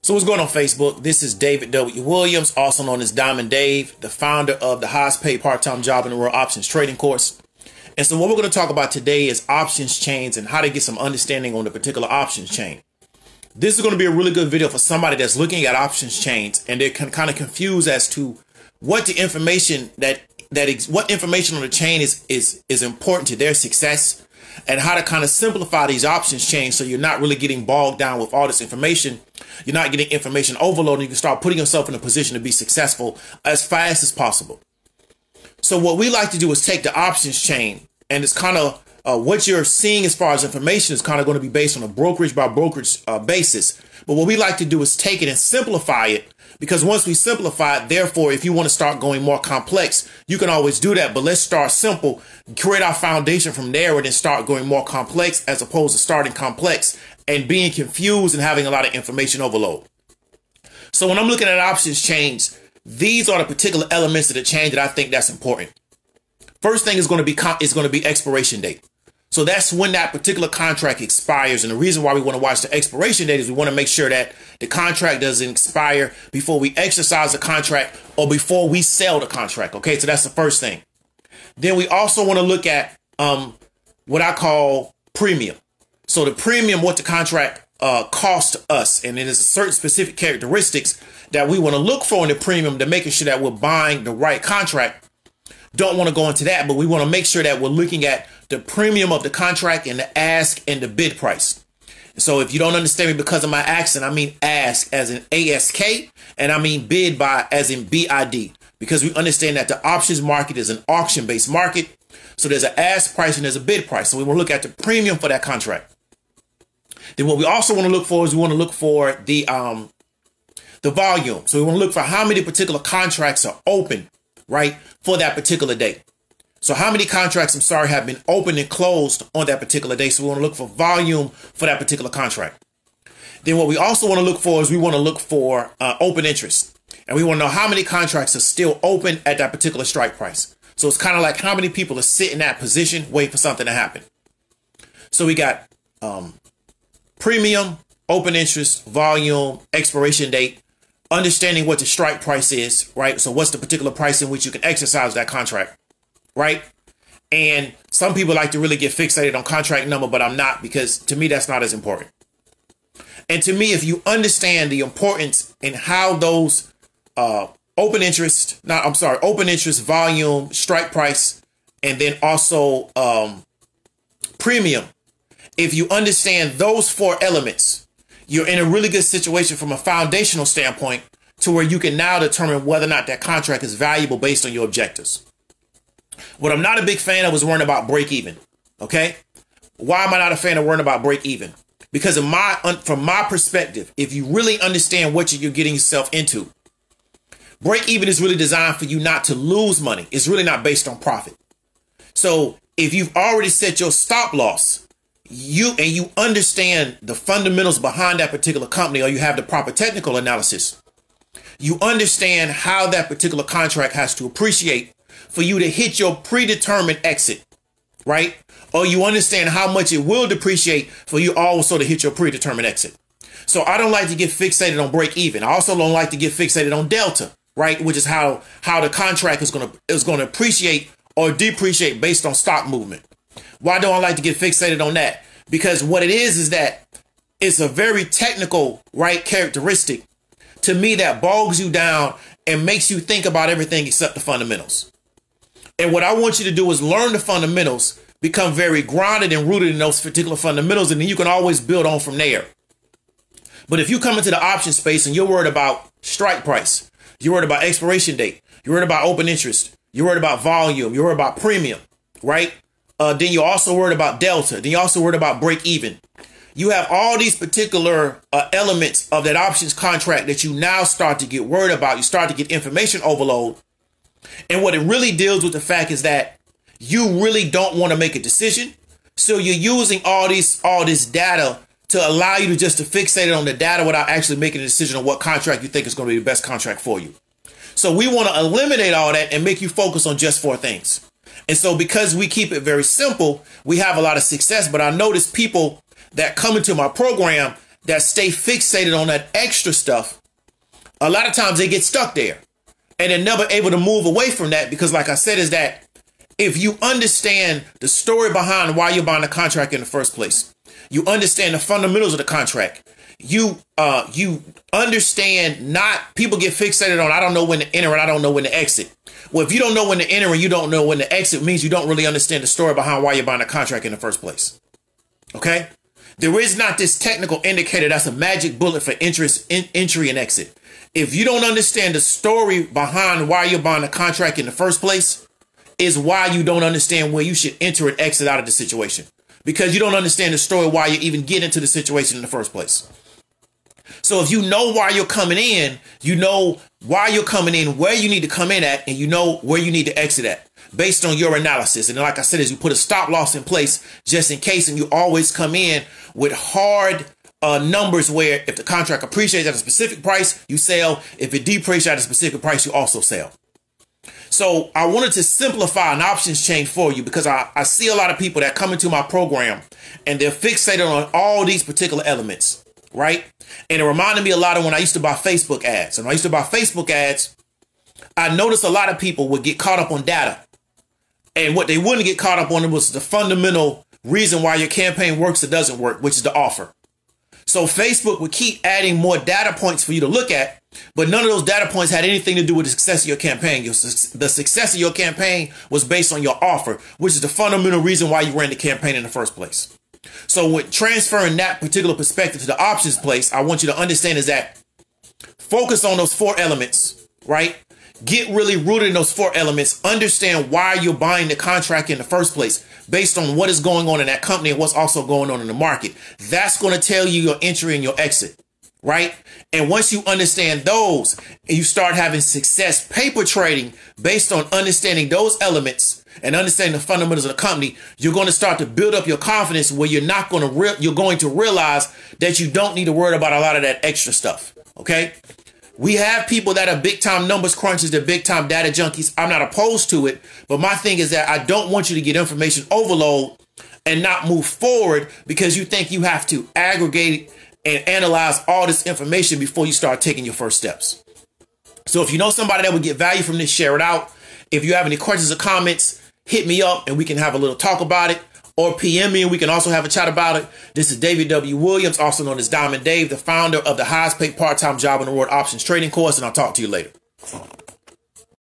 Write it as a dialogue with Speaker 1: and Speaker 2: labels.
Speaker 1: So what's going on Facebook? This is David W. Williams, also known as Diamond Dave, the founder of the highest paid part-time job in the world options trading course. And so what we're going to talk about today is options chains and how to get some understanding on the particular options chain. This is going to be a really good video for somebody that's looking at options chains and they're kind of confused as to what the information what information on the chain is important to their success, and how to kind of simplify these options chains so you're not really getting bogged down with all this information. You're not getting information overload, and you can start putting yourself in a position to be successful as fast as possible. So what we like to do is take the options chain, and it's kind of what you're seeing as far as information is kind of going to be based on a brokerage by brokerage basis. But what we like to do is take it and simplify it, because once we simplify it, therefore, if you want to start going more complex, you can always do that. But let's start simple, create our foundation from there, and then start going more complex, as opposed to starting complex and being confused and having a lot of information overload. So when I'm looking at options chains, these are the particular elements of the chain that I think that's important. First thing is going to be expiration date. So that's when that particular contract expires. And the reason why we want to watch the expiration date is we want to make sure that the contract doesn't expire before we exercise the contract or before we sell the contract. Okay, so that's the first thing. Then we also want to look at what I call premium. So the premium, what the contract costs us. And it is a certain specific characteristics that we want to look for in the premium to making sure that we're buying the right contract. Don't want to go into that, but we want to make sure that we're looking at the premium of the contract and the ask and the bid price. So if you don't understand me because of my accent, I mean ask as in ASK, and I mean bid by as in BID, because we understand that the options market is an auction-based market. So there's an ask price and there's a bid price. So we want to look at the premium for that contract. Then what we also want to look for is we want to look for the volume. So we want to look for how many particular contracts are open, right, for that particular day. So how many contracts, have been opened and closed on that particular day. So we want to look for volume for that particular contract. Then what we also want to look for is we want to look for open interest. And we want to know how many contracts are still open at that particular strike price. So it's kind of like how many people are sitting in that position waiting for something to happen. So we got premium, open interest, volume, expiration date, understanding what the strike price is, right? So what's the particular price in which you can exercise that contract, right? And some people like to really get fixated on contract number, but I'm not, because to me, that's not as important. And to me, if you understand the importance in how those open interest, volume, strike price, and then also premium, if you understand those four elements, you're in a really good situation from a foundational standpoint to where you can now determine whether or not that contract is valuable based on your objectives. What I'm not a big fan of is worrying about break even. Okay. Why am I not a fan of worrying about break even? Because from my perspective, if you really understand what you're getting yourself into, break even is really designed for you not to lose money. It's really not based on profit. So if you've already set your stop loss, you understand the fundamentals behind that particular company, or you have the proper technical analysis, you understand how that particular contract has to appreciate for you to hit your predetermined exit, right? Or you understand how much it will depreciate for you also to hit your predetermined exit. So I don't like to get fixated on break even. I also don't like to get fixated on delta, right? Which is how the contract is going to appreciate or depreciate based on stock movement. Why don't I like to get fixated on that? Because what it is that it's a very technical, right, characteristic to me that bogs you down and makes you think about everything except the fundamentals. And what I want you to do is learn the fundamentals, become very grounded and rooted in those particular fundamentals, and then you can always build on from there. But if you come into the option space and you're worried about strike price, you're worried about expiration date, you're worried about open interest, you're worried about volume, you're worried about premium, right? Then you're also worried about delta. Then you're also worried about break even. You have all these particular elements of that options contract that you now start to get worried about. You start to get information overload. And what it really deals with the fact is that you really don't want to make a decision. So you're using all this data to allow you to just to fixate it on the data without actually making a decision on what contract you think is going to be the best contract for you. So we want to eliminate all that and make you focus on just four things. And so because we keep it very simple, we have a lot of success. But I notice people that come into my program, that stay fixated on that extra stuff, a lot of times they get stuck there and they're never able to move away from that, because like I said, is that if you understand the story behind why you're buying a contract in the first place, you understand the fundamentals of the contract, you understand, not people get fixated on, I don't know when to enter and I don't know when to exit. Well, if you don't know when to enter and you don't know when to exit, it means you don't really understand the story behind why you're buying a contract in the first place. Okay? There is not this technical indicator that's a magic bullet for entry and exit. If you don't understand the story behind why you're buying a contract in the first place, is why you don't understand where you should enter and exit out of the situation. Because you don't understand the story why you even get into the situation in the first place. So if you know why you're coming in, you know why you're coming in, where you need to come in at, and you know where you need to exit at based on your analysis. And like I said, is you put a stop loss in place just in case, and you always come in with hard numbers where if the contract appreciates at a specific price, you sell. If it depreciates at a specific price, you also sell. So I wanted to simplify an options chain for you, because I see a lot of people that come into my program and they're fixated on all these particular elements, right? And it reminded me a lot of when I used to buy Facebook ads. And when I used to buy Facebook ads, I noticed a lot of people would get caught up on data. And what they wouldn't get caught up on was the fundamental reason why your campaign works or doesn't work, which is the offer. So Facebook would keep adding more data points for you to look at, but none of those data points had anything to do with the success of your campaign. The success of your campaign was based on your offer, which is the fundamental reason why you ran the campaign in the first place. So with transferring that particular perspective to the options place, I want you to understand is that focus on those 4 elements, right? Get really rooted in those 4 elements. Understand why you're buying the contract in the first place based on what is going on in that company and what's also going on in the market. That's going to tell you your entry and your exit, right? And once you understand those and you start having success paper trading based on understanding those elements and understanding the fundamentals of the company, you're going to start to build up your confidence where you're going to realize that you don't need to worry about a lot of that extra stuff. Okay. We have people that are big time numbers crunchers, they're big time data junkies. I'm not opposed to it, but my thing is that I don't want you to get information overload and not move forward because you think you have to aggregate and analyze all this information before you start taking your first steps. So if you know somebody that would get value from this, share it out. If you have any questions or comments, hit me up and we can have a little talk about it. Or PM me and we can also have a chat about it. This is David W. Williams, also known as Diamond Dave, the founder of the highest paid part-time job in the world options trading course, and I'll talk to you later.